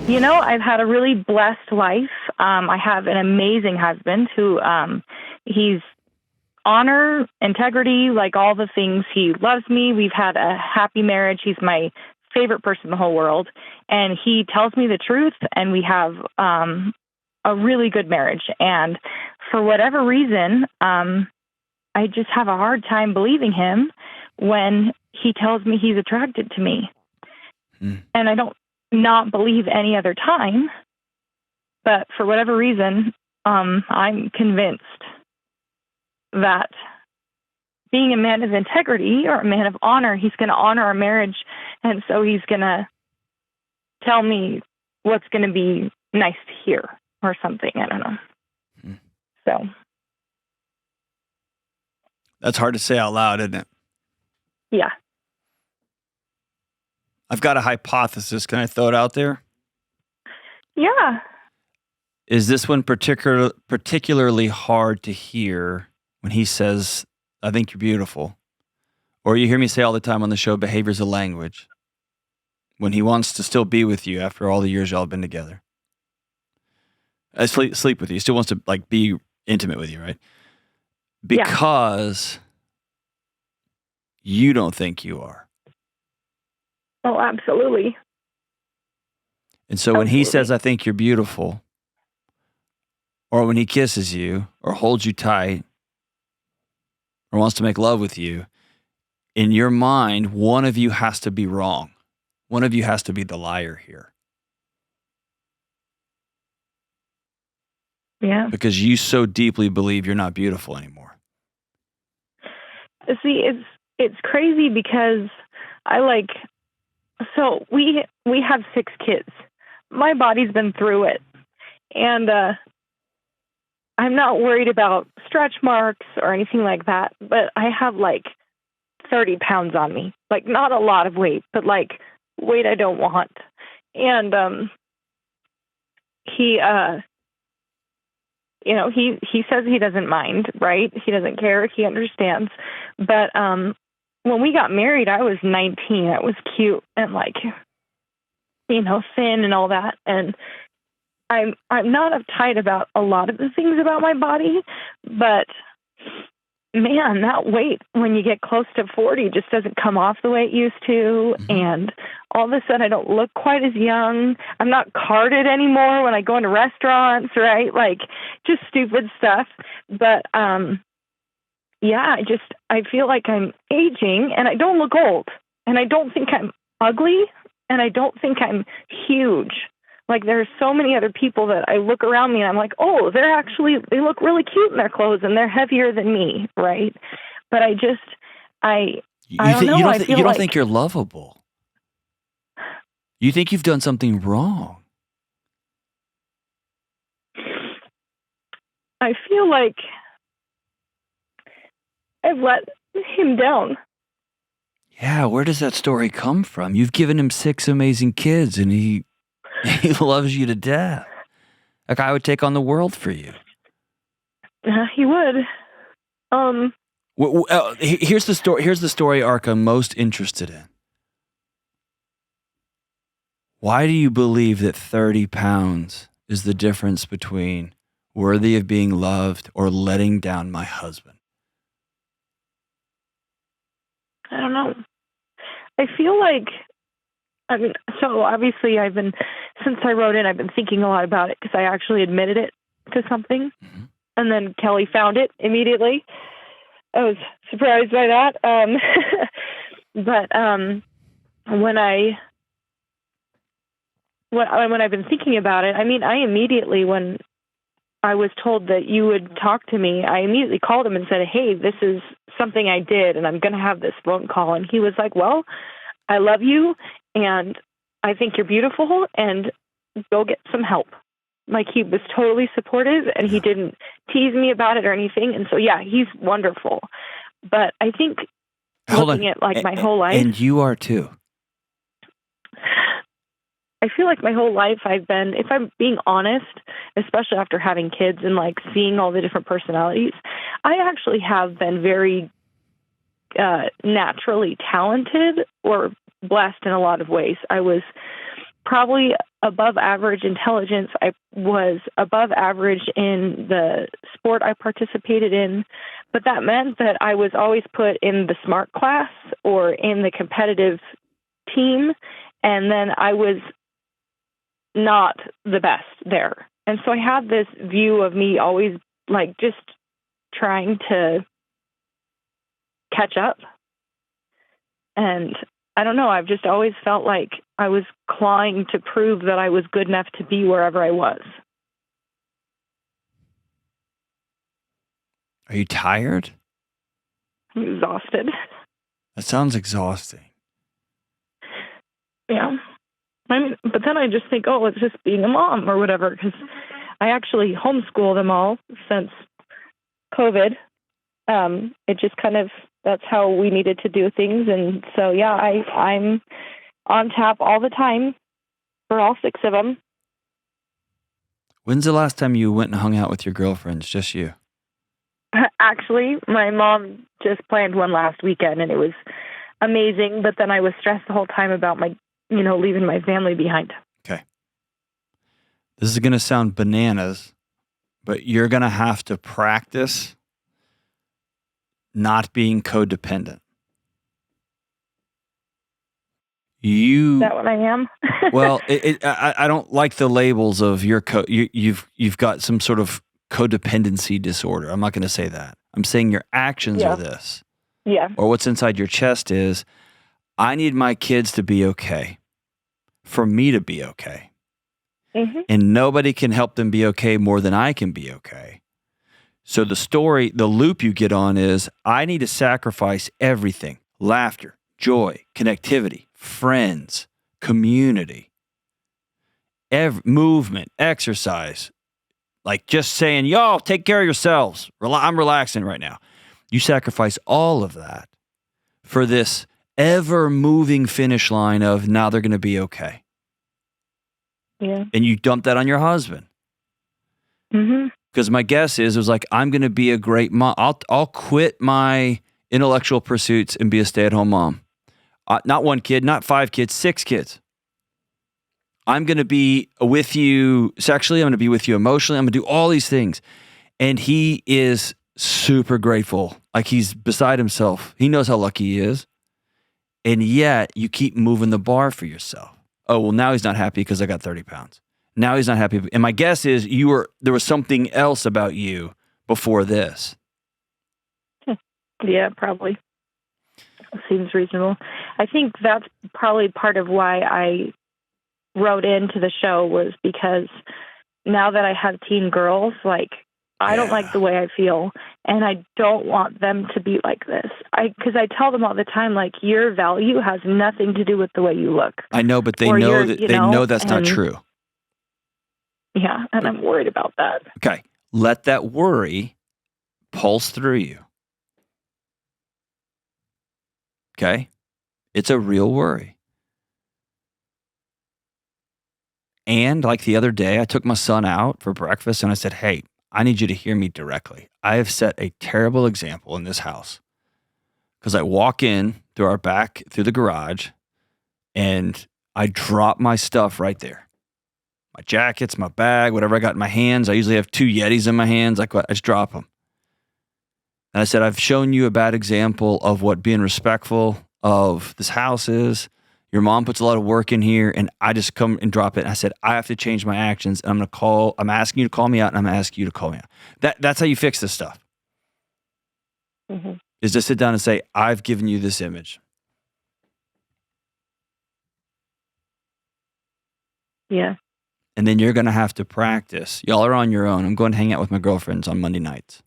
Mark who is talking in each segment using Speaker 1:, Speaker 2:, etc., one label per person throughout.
Speaker 1: I've had a really blessed life. I have an amazing husband who he's honor, integrity, like all the things. He loves me. We've had a happy marriage. He's my favorite person in the whole world. And he tells me the truth, and we have a really good marriage. And for whatever reason, I just have a hard time believing him when he tells me he's attracted to me. And I don't not believe any other time, but for whatever reason, I'm convinced that being a man of integrity or a man of honor, he's going to honor our marriage, and so he's going to tell me what's going to be nice to hear or something. I don't know. So
Speaker 2: that's hard to say out loud, isn't it?
Speaker 1: Yeah.
Speaker 2: I've got a hypothesis. Can I throw it out there?
Speaker 1: Yeah.
Speaker 2: Is this one particularly hard to hear when he says, I think you're beautiful? Or you hear me say all the time on the show, behavior's a language. When he wants to still be with you after all the years y'all have been together. Sleep with you. He still wants to be intimate with you, right? Because you don't think you are.
Speaker 1: Oh, absolutely.
Speaker 2: And so when he says, I think you're beautiful, or when he kisses you, or holds you tight, or wants to make love with you, in your mind, one of you has to be wrong. One of you has to be the liar here.
Speaker 1: Yeah.
Speaker 2: Because you so deeply believe you're not beautiful anymore.
Speaker 1: See, it's crazy because so we have 6 kids. My body's been through it. And I'm not worried about stretch marks or anything like that, but I have 30 pounds on me. Not a lot of weight, but weight I don't want. And he he says he doesn't mind, right? He doesn't care. He understands. But when we got married, I was 19. I was cute and thin and all that. And I'm not uptight about a lot of the things about my body, but man, that weight when you get close to 40 just doesn't come off the way it used to. Mm-hmm. And all of a sudden I don't look quite as young. I'm not carded anymore when I go into restaurants, right? Just stupid stuff. But I feel like I'm aging and I don't look old. And I don't think I'm ugly. And I don't think I'm huge. There are so many other people that I look around me and I'm like, oh, they look really cute in their clothes and they're heavier than me, right? But I don't know.
Speaker 2: You don't think you're lovable. You think you've done something wrong.
Speaker 1: I feel like I've let him down.
Speaker 2: Yeah, where does that story come from? You've given him 6 amazing kids and he loves you to death. I would take on the world for you.
Speaker 1: He would.
Speaker 2: Here's the story arc I'm most interested in. Why do you believe that 30 pounds is the difference between worthy of being loved or letting down my husband?
Speaker 1: I don't know. I feel so obviously since I wrote in, I've been thinking a lot about it because I actually admitted it to something. Mm-hmm. And then Kelly found it immediately. I was surprised by that. But when I've been thinking about it, I immediately, when I was told that you would talk to me, I immediately called him and said, hey, this is something I did, and I'm going to have this phone call. And he was like, well, I love you, and I think you're beautiful, and go get some help. He was totally supportive, and he didn't tease me about it or anything. And so, yeah, he's wonderful. But I think looking at my whole life.
Speaker 2: And you are too.
Speaker 1: I feel like my whole life I've been, if I'm being honest, especially after having kids and seeing all the different personalities, I actually have been very naturally talented or blessed in a lot of ways. I was probably above average intelligence. I was above average in the sport I participated in, but that meant that I was always put in the smart class or in the competitive team, and then I was not the best there. And so I had this view of me always like just trying to catch up. And I don't know, I've just always felt like I was clawing to prove that I was good enough to be wherever I was.
Speaker 2: Are you tired?
Speaker 1: I'm exhausted.
Speaker 2: That sounds exhausting.
Speaker 1: Yeah. I mean, but then I just think, oh, it's just being a mom or whatever, because I actually homeschool them all since COVID. It just kind of, that's how we needed to do things. And so, yeah, I'm on tap all the time for all 6 of them.
Speaker 2: When's the last time you went and hung out with your girlfriends, just you?
Speaker 1: Actually, my mom just planned one last weekend, and it was amazing. But then I was stressed the whole time about leaving my family behind.
Speaker 2: Okay. This is going to sound bananas, but you're going to have to practice not being codependent.
Speaker 1: Is that what I am?
Speaker 2: Well, I don't like the labels of your you've got some sort of codependency disorder. I'm not going to say that. I'm saying your actions are this.
Speaker 1: Yeah.
Speaker 2: Or what's inside your chest is, I need my kids to be okay for me to be okay.
Speaker 1: Mm-hmm.
Speaker 2: And nobody can help them be okay more than I can be okay. So the loop you get on is, I need to sacrifice everything: laughter, joy, connectivity, friends, community, movement, exercise. Like just saying, y'all, take care of yourselves. I'm relaxing right now. You sacrifice all of that for this ever-moving finish line of, now they're going to be okay.
Speaker 1: Yeah.
Speaker 2: And you dump that on your husband.
Speaker 1: Mm-hmm.
Speaker 2: Because my guess is, it was like, I'm going to be a great mom. I'll quit my intellectual pursuits and be a stay-at-home mom. Not 1 kid, not 5 kids, 6 kids. I'm going to be with you sexually. I'm going to be with you emotionally. I'm going to do all these things. And he is super grateful. Like, he's beside himself. He knows how lucky he is. And yet you keep moving the bar for yourself. Oh, well, now he's not happy because I got 30 pounds. Now he's not happy. And my guess is there was something else about you before this.
Speaker 1: Yeah, probably. Seems reasonable. I think that's probably part of why I wrote into the show, was because now that I have teen girls, like, I don't like the way I feel, and I don't want them to be like this. Because I tell them all the time, like, your value has nothing to do with the way you look.
Speaker 2: I know, but they know that's not true.
Speaker 1: Yeah, and I'm worried about that.
Speaker 2: Okay, let that worry pulse through you. Okay, it's a real worry. And like the other day, I took my son out for breakfast and I said, hey, I need you to hear me directly. I have set a terrible example in this house, because I walk in through the garage, and I drop my stuff right there. My jackets, my bag, whatever I got in my hands. I usually have 2 Yetis in my hands. I just drop them. And I said, I've shown you a bad example of what being respectful of this house is. Your mom puts a lot of work in here, and I just come and drop it. And I said, I have to change my actions. And I'm asking you to call me out, and I'm asking you to call me out. That's how you fix this stuff.
Speaker 1: Mm-hmm.
Speaker 2: Is to sit down and say, I've given you this image.
Speaker 1: Yeah.
Speaker 2: And then you're going to have to practice. Y'all are on your own. I'm going to hang out with my girlfriends on Monday nights.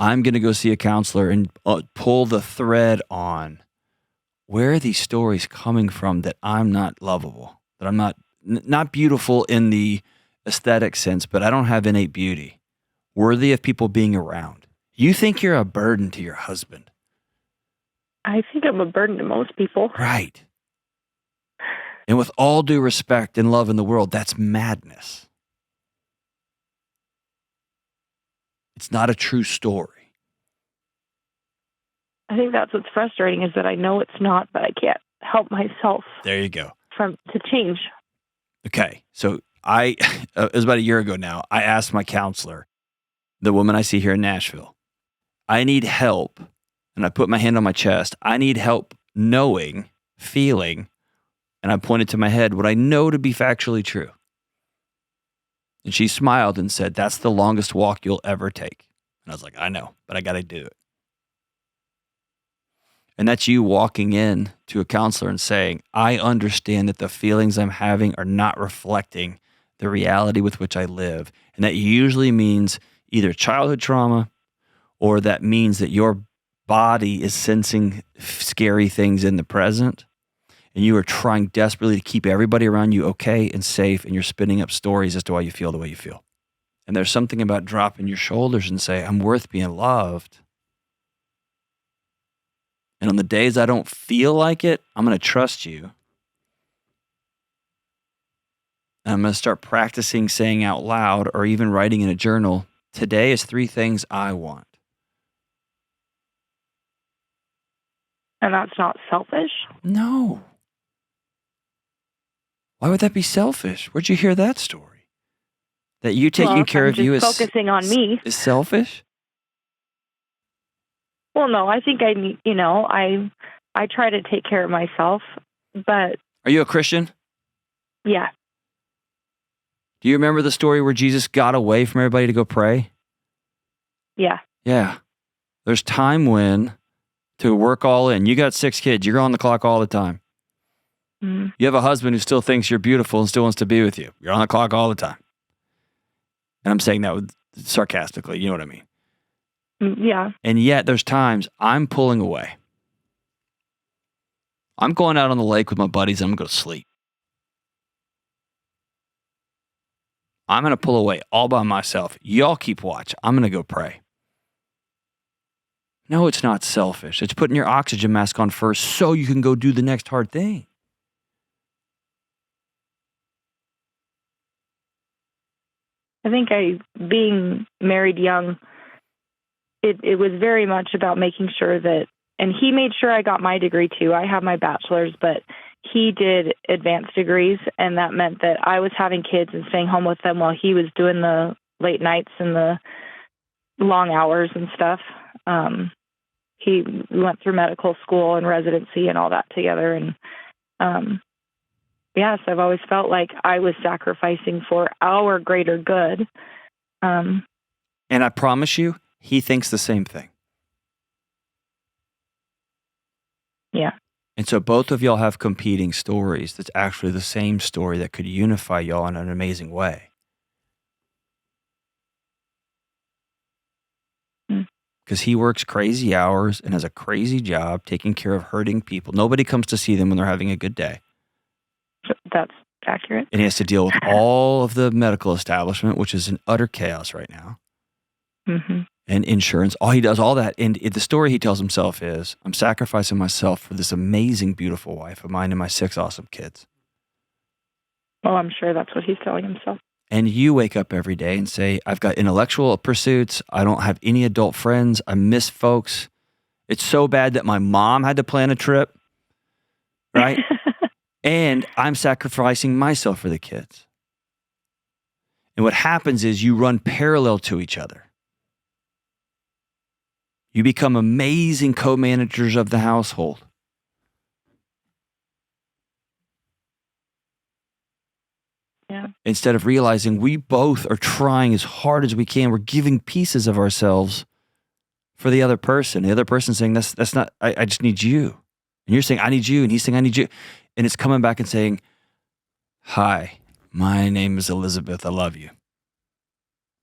Speaker 2: I'm going to go see a counselor and pull the thread on, where are these stories coming from that I'm not lovable, that I'm not beautiful in the aesthetic sense, but I don't have innate beauty, worthy of people being around. You think you're a burden to your husband.
Speaker 1: I think I'm a burden to most people.
Speaker 2: Right. And with all due respect and love in the world, that's madness. It's not a true story.
Speaker 1: I think that's what's frustrating, is that I know it's not, but I can't help myself
Speaker 2: There you go.
Speaker 1: to change.
Speaker 2: Okay. So it was about a year ago now, I asked my counselor, the woman I see here in Nashville, I need help. And I put my hand on my chest. I need help knowing, feeling, and I pointed to my head what I know to be factually true. And she smiled and said, that's the longest walk you'll ever take. And I was like, I know, but I got to do it. And that's you walking in to a counselor and saying, I understand that the feelings I'm having are not reflecting the reality with which I live. And that usually means either childhood trauma or that means that your body is sensing scary things in the present. And you are trying desperately to keep everybody around you okay and safe. And you're spinning up stories as to why you feel the way you feel. And there's something about dropping your shoulders and say, I'm worth being loved. And on the days I don't feel like it, I'm going to trust you. And I'm going to start practicing saying out loud or even writing in a journal, today is 3 things I want.
Speaker 1: And that's not selfish?
Speaker 2: No. Why would that be selfish? Where'd you hear that story? That you taking care of you is
Speaker 1: focusing on me
Speaker 2: is selfish?
Speaker 1: Well, no, I think I need, I try to take care of myself, but.
Speaker 2: Are you a Christian?
Speaker 1: Yeah.
Speaker 2: Do you remember the story where Jesus got away from everybody to go pray?
Speaker 1: Yeah.
Speaker 2: Yeah. There's time when to work all in. You got 6 kids. You're on the clock all the time.
Speaker 1: Mm.
Speaker 2: You have a husband who still thinks you're beautiful and still wants to be with you. You're on the clock all the time. And I'm saying that sarcastically. You know what I mean?
Speaker 1: Yeah.
Speaker 2: And yet there's times I'm pulling away. I'm going out on the lake with my buddies and I'm going to go to sleep. I'm going to pull away all by myself. Y'all keep watch. I'm going to go pray. No, it's not selfish. It's putting your oxygen mask on first so you can go do the next hard thing.
Speaker 1: I think being married young, it was very much about making sure that, and he made sure I got my degree too. I have my bachelor's, but he did advanced degrees, and that meant that I was having kids and staying home with them while he was doing the late nights and the long hours and stuff. He went through medical school and residency and all that together. And yes, I've always felt like I was sacrificing for our greater good.
Speaker 2: And I promise you, he thinks the same thing.
Speaker 1: Yeah.
Speaker 2: And so both of y'all have competing stories that's actually the same story that could unify y'all in an amazing way. Because he works crazy hours and has a crazy job taking care of hurting people. Nobody comes to see them when they're having a good day.
Speaker 1: That's accurate.
Speaker 2: And he has to deal with all of the medical establishment, which is in utter chaos right now.
Speaker 1: Mm-hmm.
Speaker 2: And insurance. He does all that. And the story he tells himself is, I'm sacrificing myself for this amazing, beautiful wife of mine and my 6 awesome kids.
Speaker 1: Well, I'm sure that's what he's telling himself.
Speaker 2: And you wake up every day and say, I've got intellectual pursuits. I don't have any adult friends. I miss folks. It's so bad that my mom had to plan a trip, right? And I'm sacrificing myself for the kids. And what happens is you run parallel to each other. You become amazing co-managers of the household.
Speaker 1: Yeah.
Speaker 2: Instead of realizing we both are trying as hard as we can. We're giving pieces of ourselves for the other person. The other person saying, that's not, I just need you. And you're saying, I need you. And he's saying, I need you. And it's coming back and saying, hi, my name is Elizabeth. I love you.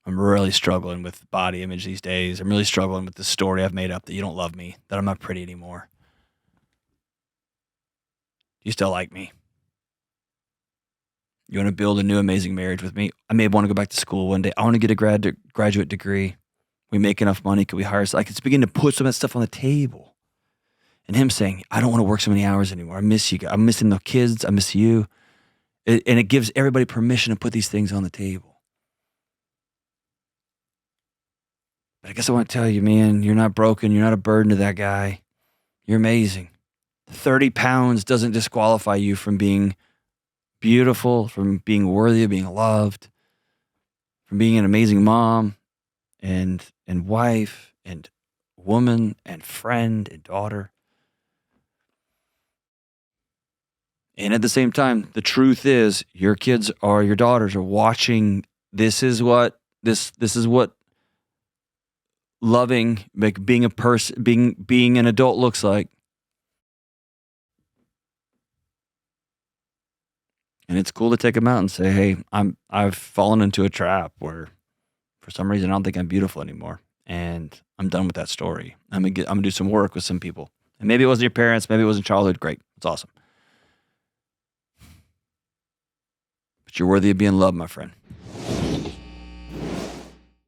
Speaker 2: I'm really struggling with body image these days. I'm really struggling with the story I've made up that you don't love me, that I'm not pretty anymore. Do you still like me? You want to build a new amazing marriage with me? I may want to go back to school one day. I want to get a graduate degree. We make enough money. Could we hire? It's beginning to put some of that stuff on the table. And him saying, I don't want to work so many hours anymore. I miss you guys. I'm missing the kids. I miss you. And it gives everybody permission to put these things on the table. But I guess I want to tell you, man, you're not broken. You're not a burden to that guy. You're amazing. 30 pounds doesn't disqualify you from being beautiful, from being worthy of being loved, from being an amazing mom and wife and woman and friend and daughter. And at the same time, the truth is your kids or your daughters are watching. This is what loving, like being a person, being an adult looks like. And it's cool to take them out and say, "Hey, I've fallen into a trap where for some reason I don't think I'm beautiful anymore, and I'm done with that story. I'm gonna do some work with some people. And maybe it wasn't your parents, maybe it wasn't childhood. Great, it's awesome. But you're worthy of being loved, my friend."